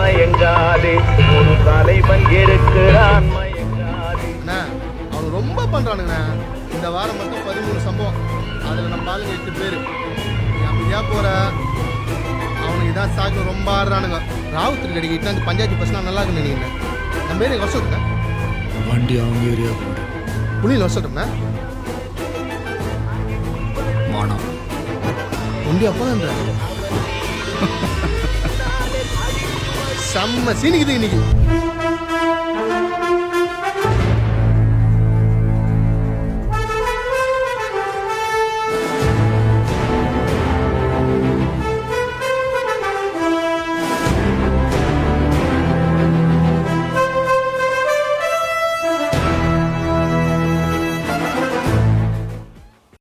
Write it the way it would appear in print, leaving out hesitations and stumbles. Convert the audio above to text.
மயங்காதே ஒரு தலைவன் இருக்கிறான் மயங்காதே. அவனு ரொம்ப பண்றானுங்கண்ணா. இந்த வாரம் மட்டும் 13 சம்பவம். அதில் நம்ம ஆளுங்க 8 பேர். நீ அப்படியா போற, அவனுக்கு இதான் சாக்கு ரொம்ப ஆடுறானுங்க. ராவுத்தர் கடிக்கிட்டு அந்த பஞ்சாயத்து பஸ்லாம் நல்லா இருக்குன்னு நினைக்கிறேன். நம்ம ஏரியா வருஷத்துண்ணா வண்டி அவங்க ஏரியா போடு. புள்ளியில் வருஷம்ண்ணா மானம் வண்டி அப்போதான்ற செம்ம சீனிக்குது இன்னைக்கு.